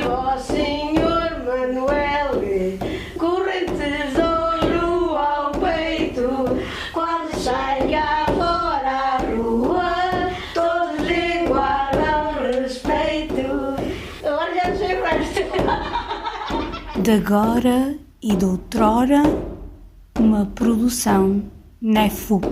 ó Senhor Manuel, corre tesouro ao peito, quando saia fora à rua, todos lhe guardam respeito. Agora já sei o resto. De agora e de outrora, uma produção NEFUP.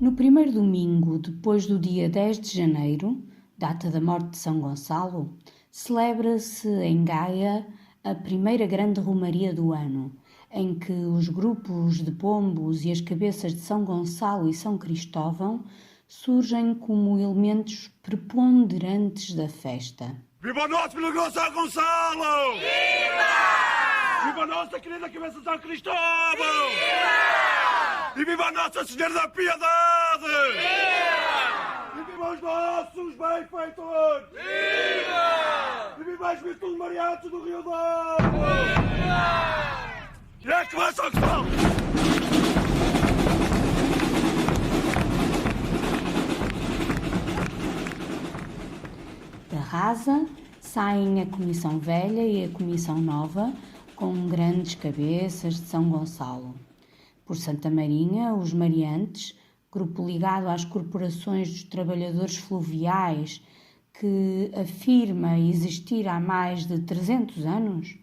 No primeiro domingo, depois do dia 10 de janeiro, data da morte de São Gonçalo, celebra-se em Gaia a primeira grande romaria do ano, em que os grupos de pombos e as cabeças de São Gonçalo e São Cristóvão surgem como elementos preponderantes da festa. Viva o nosso milagroso São Gonçalo! Viva! Viva a nossa querida cabeça de São Cristóvão! Viva! E viva a Nossa Senhora da Piedade! Viva! E viva os nossos benfeitores! Viva! E viva as virtudes marianas do Rio Douro! Viva! E é que vai São Gonçalo! Da Rasa saem a Comissão Velha e a Comissão Nova com grandes cabeças de São Gonçalo. Por Santa Marinha, os Mariantes, grupo ligado às corporações dos trabalhadores fluviais que afirma existir há mais de 300 anos,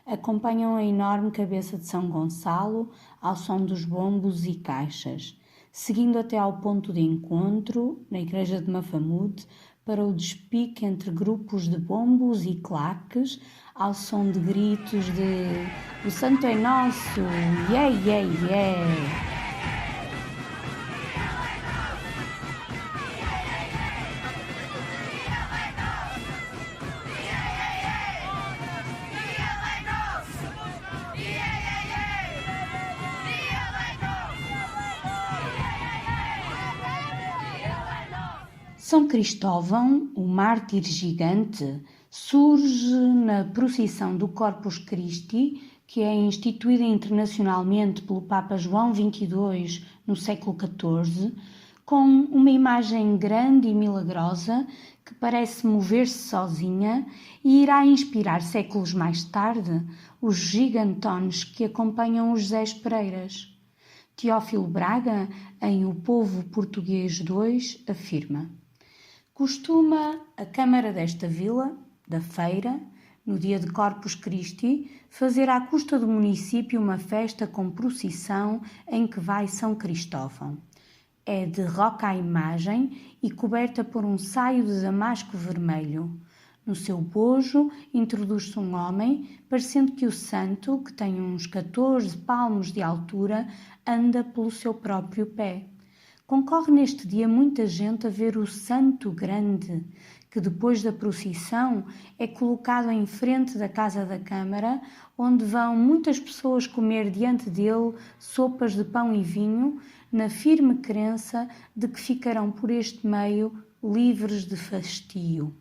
acompanham a enorme cabeça de São Gonçalo ao som dos bombos e caixas, seguindo até ao ponto de encontro, na igreja de Mafamude, para o despique entre grupos de bombos e claques, ao som de gritos de "O Santo é Nosso! Yeah, yeah, yeah!" São Cristóvão, o mártir gigante, surge na procissão do Corpus Christi, que é instituída internacionalmente pelo Papa João XXII no século XIV, com uma imagem grande e milagrosa que parece mover-se sozinha e irá inspirar séculos mais tarde os gigantones que acompanham os Zés Pereiras. Teófilo Braga, em O Povo Português II, afirma: costuma a Câmara desta vila, da Feira, no dia de Corpus Christi, fazer à custa do município uma festa com procissão em que vai São Cristóvão. É de roca à imagem e coberta por um saio de damasco vermelho. No seu bojo introduz-se um homem, parecendo que o santo, que tem uns 14 palmos de altura, anda pelo seu próprio pé. Concorre neste dia muita gente a ver o Santo Grande, que depois da procissão é colocado em frente da Casa da Câmara, onde vão muitas pessoas comer diante dele sopas de pão e vinho, na firme crença de que ficarão por este meio livres de fastio.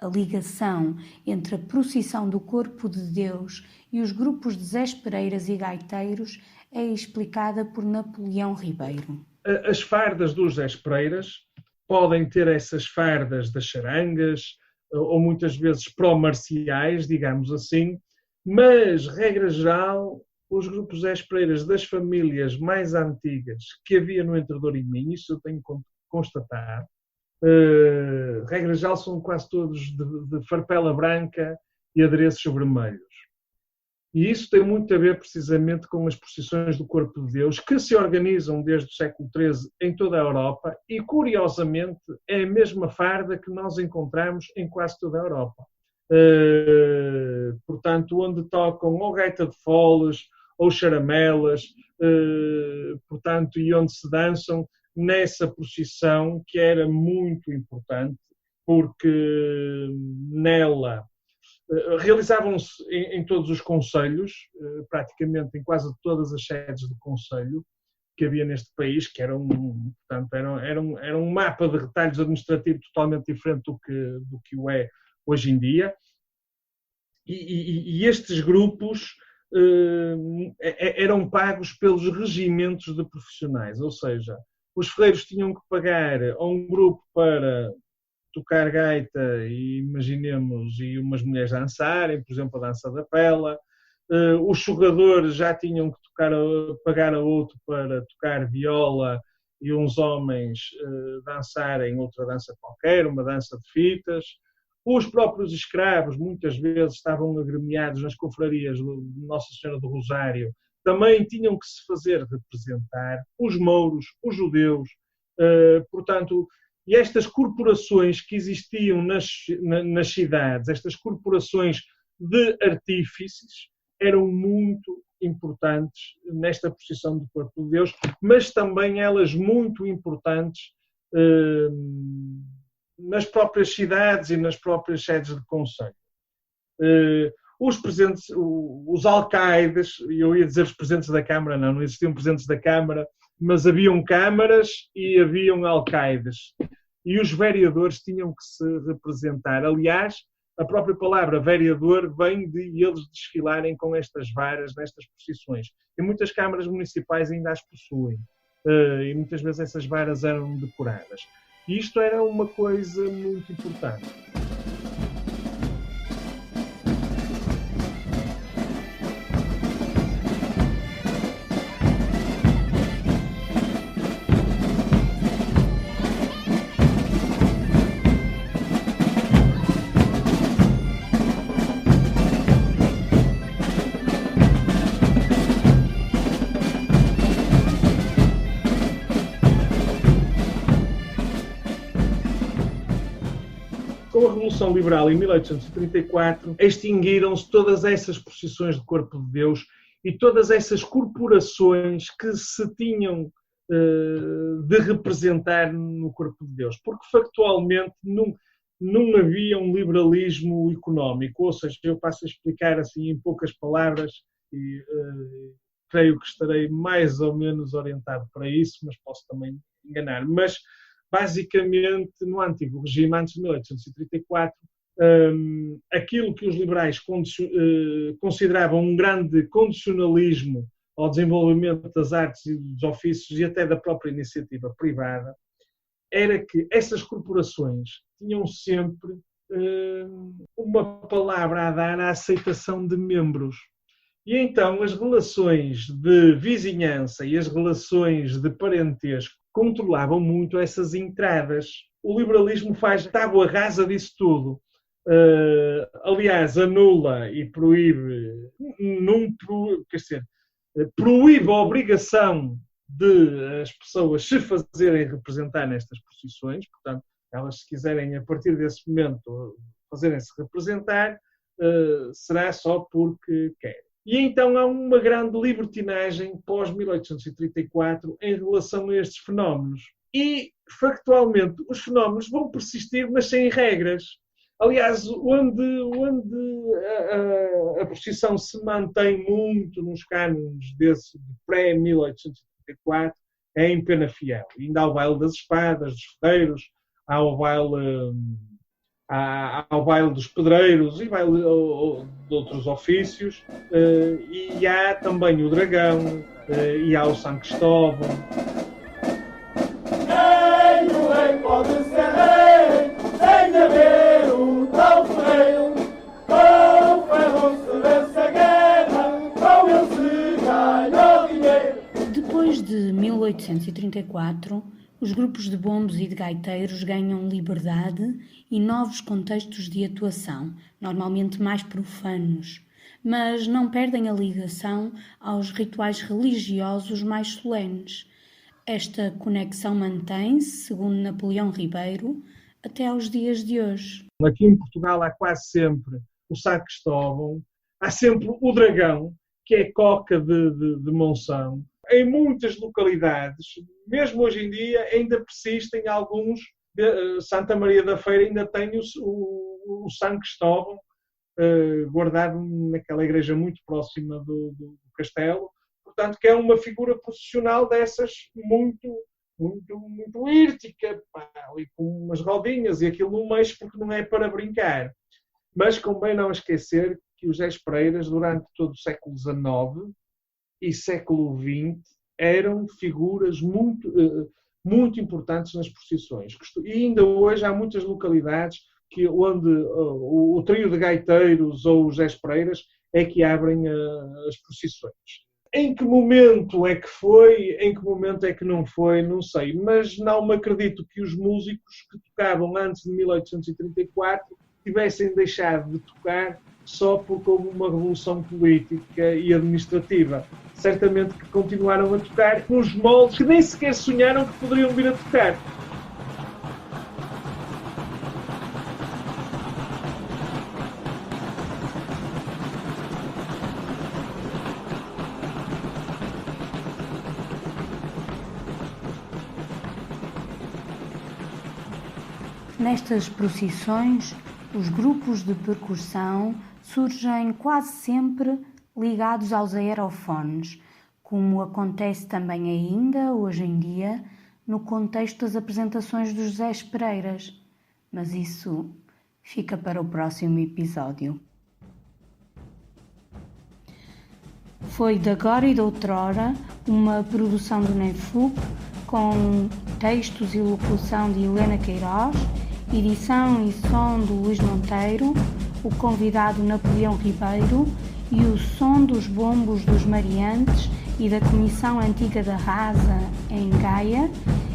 A ligação entre a procissão do Corpo de Deus e os grupos de Zés Pereiras e gaiteiros é explicada por Napoleão Ribeiro. As fardas dos Zés Pereiras podem ter essas fardas das charangas, ou muitas vezes pró-marciais, digamos assim, mas, regra geral, os grupos Zés Pereiras das famílias mais antigas que havia no Entre Douro e Minho, isso eu tenho que constatar, regra geral são quase todos de farpela branca e adereços vermelhos. E isso tem muito a ver precisamente com as procissões do Corpo de Deus, que se organizam desde o século XIII em toda a Europa e, curiosamente, é a mesma farda que nós encontramos em quase toda a Europa. Portanto, onde tocam ou gaita de foles, ou charamelas, portanto, e onde se dançam nessa procissão, que era muito importante, porque nela realizavam-se em todos os concelhos, praticamente em quase todas as sedes do concelho que havia neste país, que era um mapa de retalhos administrativos totalmente diferente do que o é hoje em dia. E estes grupos eram pagos pelos regimentos de profissionais, ou seja, os ferreiros tinham que pagar a um grupo para tocar gaita e, imaginemos, e umas mulheres dançarem, por exemplo, a dança da pela. Os jogadores já tinham que pagar a outro para tocar viola e uns homens dançarem outra dança qualquer, uma dança de fitas. Os próprios escravos, muitas vezes, estavam agremiados nas confrarias de Nossa Senhora do Rosário, também tinham que se fazer representar. Os mouros, os judeus, portanto, e estas corporações que existiam nas cidades, estas corporações de artífices, eram muito importantes nesta procissão do Corpo de Deus, mas também elas muito importantes nas próprias cidades e nas próprias sedes de concelho. Os alcaides, eu ia dizer os presidentes da Câmara, não existiam presidentes da Câmara, mas haviam câmaras e haviam alcaides. E os vereadores tinham que se representar. Aliás, a própria palavra vereador vem de eles desfilarem com estas varas nestas procissões. E muitas câmaras municipais ainda as possuem. E muitas vezes essas varas eram decoradas. E isto era uma coisa muito importante. Com a Revolução Liberal em 1834, extinguiram-se todas essas procissões do Corpo de Deus e todas essas corporações que se tinham de representar no Corpo de Deus, porque factualmente não havia um liberalismo económico, ou seja, eu passo a explicar assim em poucas palavras e creio que estarei mais ou menos orientado para isso, mas posso também enganar. Mas basicamente, no antigo regime, antes de 1834, aquilo que os liberais consideravam um grande condicionalismo ao desenvolvimento das artes e dos ofícios e até da própria iniciativa privada, era que essas corporações tinham sempre uma palavra a dar à aceitação de membros. E então as relações de vizinhança e as relações de parentesco controlavam muito essas entradas. O liberalismo faz tábua rasa disso tudo. Aliás, anula e proíbe, proíbe a obrigação de as pessoas se fazerem representar nestas procissões, portanto, elas se quiserem a partir desse momento fazerem-se representar, será só porque querem. E então há uma grande libertinagem pós-1834 em relação a estes fenómenos. E, factualmente, os fenómenos vão persistir, mas sem regras. Aliás, onde a procissão se mantém muito nos cânones desse pré-1834 é em Penafiel. Ainda há o baile das espadas, dos ferreiros, há o baile dos pedreiros e baile de outros ofícios, e há também o dragão, e há o São Cristóvão. Nem o rei pode ser rei sem haver um tal ferreiro. Com o ferro se vence a guerra, com ele se ganha o dinheiro. Depois de 1834, os grupos de bombos e de gaiteiros ganham liberdade e novos contextos de atuação, normalmente mais profanos, mas não perdem a ligação aos rituais religiosos mais solenes. Esta conexão mantém-se, segundo Napoleão Ribeiro, até aos dias de hoje. Aqui em Portugal há quase sempre o São Cristóvão, há sempre o dragão, que é coca de Monção. Em muitas localidades, mesmo hoje em dia, ainda persistem alguns. Santa Maria da Feira ainda tem o São Cristóvão guardado naquela igreja muito próxima do castelo. Portanto, que é uma figura processional dessas muito írtica, ali com umas rodinhas e aquilo no meio, porque não é para brincar. Mas convém não esquecer que os Espereiras, durante todo o século XIX e século XX, eram figuras muito importantes nas procissões. E ainda hoje há muitas localidades onde o trio de gaiteiros ou os Espereiras é que abrem as procissões. Em que momento é que foi, em que momento é que não foi, não sei. Mas não me acredito que os músicos que tocavam antes de 1834 tivessem deixado de tocar só porque houve uma revolução política e administrativa. Certamente que continuaram a tocar com os moldes que nem sequer sonharam que poderiam vir a tocar. Nestas procissões, os grupos de percussão surgem quase sempre ligados aos aerofones, como acontece também ainda, hoje em dia, no contexto das apresentações dos José Espereiras. Mas isso fica para o próximo episódio. Foi de agora e de outrora uma produção do NEFUP, com textos e locução de Helena Queiroz, edição e som do Luís Monteiro, o convidado Napoleão Ribeiro e o som dos bombos dos Mariantes e da Comissão Antiga da Rasa em Gaia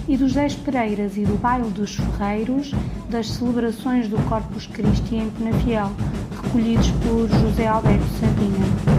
e dos 10 Pereiras e do Baile dos Ferreiros das celebrações do Corpus Christi em Penafiel, recolhidos por José Alberto Sardinha.